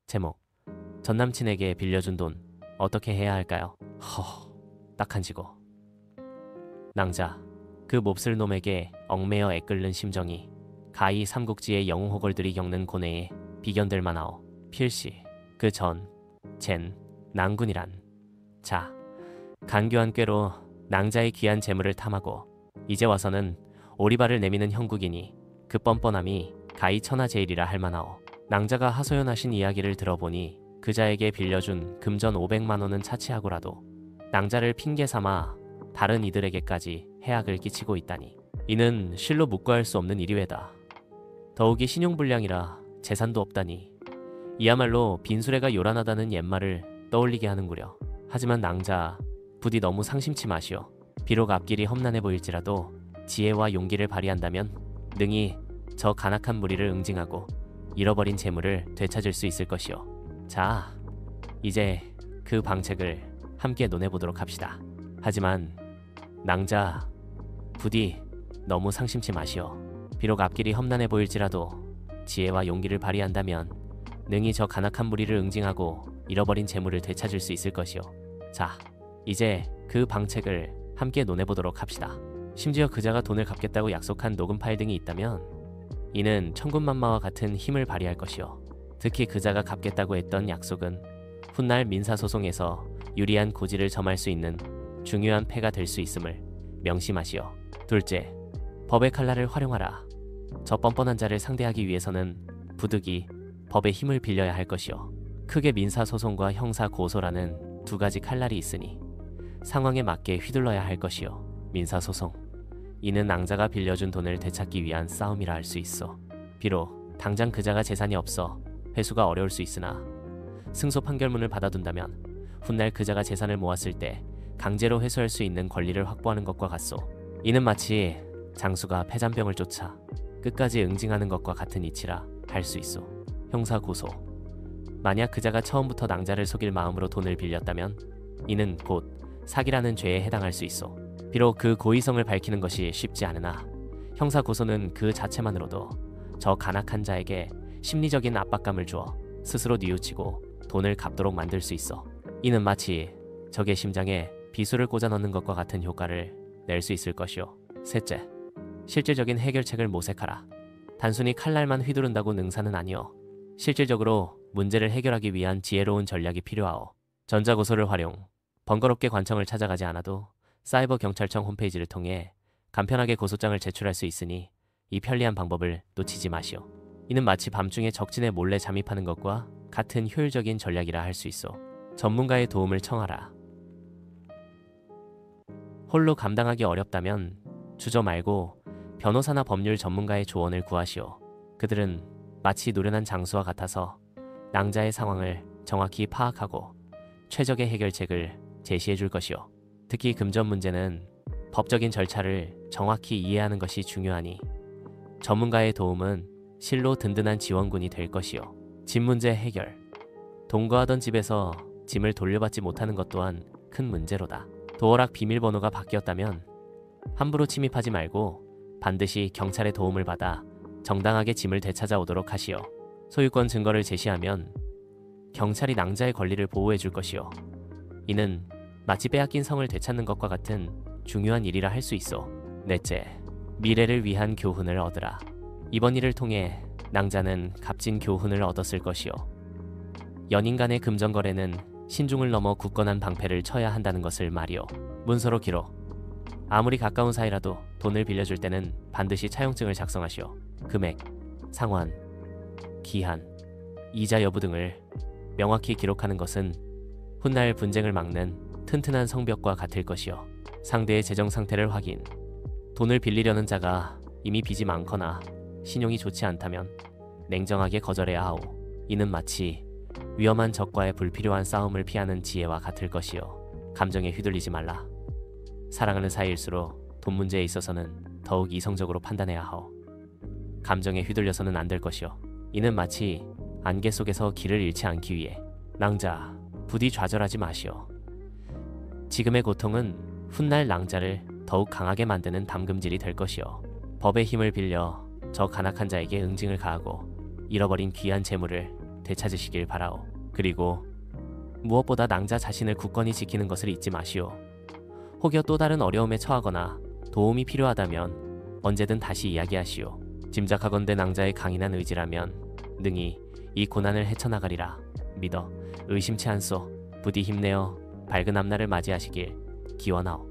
제목. 전남친에게 빌려준 돈 어떻게 해야 할까요? 딱한지고. 낭자. 그 몹쓸 놈에게 얽매여 애끓는 심정이 가히 삼국지의 영웅호걸들이 겪는 고뇌에 비견될 만하오. 필시. 그 전, 젠, 낭군이란. 자, 간교한 꾀로 낭자의 귀한 재물을 탐하고 이제 와서는 오리발을 내미는 형국이니 그 뻔뻔함이 가히 천하제일이라 할 만하오. 낭자가 하소연하신 이야기를 들어보니 그자에게 빌려준 금전 500만 원은 차치하고라도 낭자를 핑계삼아 다른 이들에게까지 해악을 끼치고 있다니 이는 실로 묵과할 수 없는 일이외다. 더욱이 신용불량이라 재산도 없다니 이야말로 빈수레가 요란하다는 옛말을 떠올리게 하는구려. 하지만 낭자, 부디 너무 상심치 마시오. 비록 앞길이 험난해 보일지라도 지혜와 용기를 발휘한다면 능히 저 간악한 무리를 응징하고 잃어버린 재물을 되찾을 수 있을 것이오. 자, 이제 그 방책을 함께 논해보도록 합시다. 하지만 낭자, 부디 너무 상심치 마시오. 비록 앞길이 험난해 보일지라도 지혜와 용기를 발휘한다면 능히 저 간악한 무리를 응징하고 잃어버린 재물을 되찾을 수 있을 것이오. 자, 이제 그 방책을 함께 논해보도록 합시다. 심지어 그자가 돈을 갚겠다고 약속한 녹음 파일 등이 있다면 이는 천군만마와 같은 힘을 발휘할 것이오. 특히 그자가 갚겠다고 했던 약속은 훗날 민사소송에서 유리한 고지를 점할 수 있는 중요한 패가 될 수 있음을 명심하시오. 둘째, 법의 칼날을 활용하라. 저 뻔뻔한 자를 상대하기 위해서는 부득이 법의 힘을 빌려야 할 것이오. 크게 민사소송과 형사고소라는 두 가지 칼날이 있으니 상황에 맞게 휘둘러야 할 것이오. 민사소송, 이는 낭자가 빌려준 돈을 되찾기 위한 싸움이라 할 수 있어. 비록 당장 그자가 재산이 없어 회수가 어려울 수 있으나 승소 판결문을 받아둔다면 훗날 그자가 재산을 모았을 때 강제로 회수할 수 있는 권리를 확보하는 것과 같소. 이는 마치 장수가 폐잔병을 쫓아 끝까지 응징하는 것과 같은 이치라 할 수 있소. 형사고소. 만약 그자가 처음부터 낭자를 속일 마음으로 돈을 빌렸다면 이는 곧 사기라는 죄에 해당할 수 있소. 비록 그 고의성을 밝히는 것이 쉽지 않으나 형사고소는 그 자체만으로도 저 간악한 자에게 심리적인 압박감을 주어 스스로 뉘우치고 돈을 갚도록 만들 수 있어. 이는 마치 적의 심장에 비수를 꽂아 넣는 것과 같은 효과를 낼 수 있을 것이오. 셋째, 실질적인 해결책을 모색하라. 단순히 칼날만 휘두른다고 능사는 아니오. 실질적으로 문제를 해결하기 위한 지혜로운 전략이 필요하오. 전자고소를 활용. 번거롭게 관청을 찾아가지 않아도 사이버 경찰청 홈페이지를 통해 간편하게 고소장을 제출할 수 있으니 이 편리한 방법을 놓치지 마시오. 이는 마치 밤중에 적진에 몰래 잠입하는 것과 같은 효율적인 전략이라 할 수 있어. 전문가의 도움을 청하라. 홀로 감당하기 어렵다면 주저 말고 변호사나 법률 전문가의 조언을 구하시오. 그들은 마치 노련한 장수와 같아서 낭자의 상황을 정확히 파악하고 최적의 해결책을 제시해 줄 것이오. 특히 금전 문제는 법적인 절차를 정확히 이해하는 것이 중요하니 전문가의 도움은 실로 든든한 지원군이 될 것이오. 집 문제 해결. 동거하던 집에서 짐을 돌려받지 못하는 것 또한 큰 문제로다. 도어락 비밀번호가 바뀌었다면 함부로 침입하지 말고 반드시 경찰의 도움을 받아 정당하게 짐을 되찾아오도록 하시오. 소유권 증거를 제시하면 경찰이 낭자의 권리를 보호해 줄 것이오. 이는 마치 빼앗긴 성을 되찾는 것과 같은 중요한 일이라 할 수 있어. 넷째, 미래를 위한 교훈을 얻으라. 이번 일을 통해 낭자는 값진 교훈을 얻었을 것이오. 연인 간의 금전거래는 신중을 넘어 굳건한 방패를 쳐야 한다는 것을 말이오. 문서로 기록. 아무리 가까운 사이라도 돈을 빌려줄 때는 반드시 차용증을 작성하시오. 금액, 상환, 기한, 이자 여부 등을 명확히 기록하는 것은 훗날 분쟁을 막는 튼튼한 성벽과 같을 것이오. 상대의 재정 상태를 확인. 돈을 빌리려는 자가 이미 빚이 많거나 신용이 좋지 않다면 냉정하게 거절해야 하오. 이는 마치 위험한 적과의 불필요한 싸움을 피하는 지혜와 같을 것이오. 감정에 휘둘리지 말라. 사랑하는 사이일수록 돈 문제에 있어서는 더욱 이성적으로 판단해야 하오. 감정에 휘둘려서는 안 될 것이오. 이는 마치 안개 속에서 길을 잃지 않기 위해. 낭자, 부디 좌절하지 마시오. 지금의 고통은 훗날 낭자를 더욱 강하게 만드는 담금질이 될 것이오. 법의 힘을 빌려 저 간악한 자에게 응징을 가하고 잃어버린 귀한 재물을 되찾으시길 바라오. 그리고 무엇보다 낭자 자신을 굳건히 지키는 것을 잊지 마시오. 혹여 또 다른 어려움에 처하거나 도움이 필요하다면 언제든 다시 이야기하시오. 짐작하건대 낭자의 강인한 의지라면 능히 이 고난을 헤쳐나가리라 믿어 의심치 않소. 부디 힘내어 밝은 앞날을 맞이하시길 기원하오.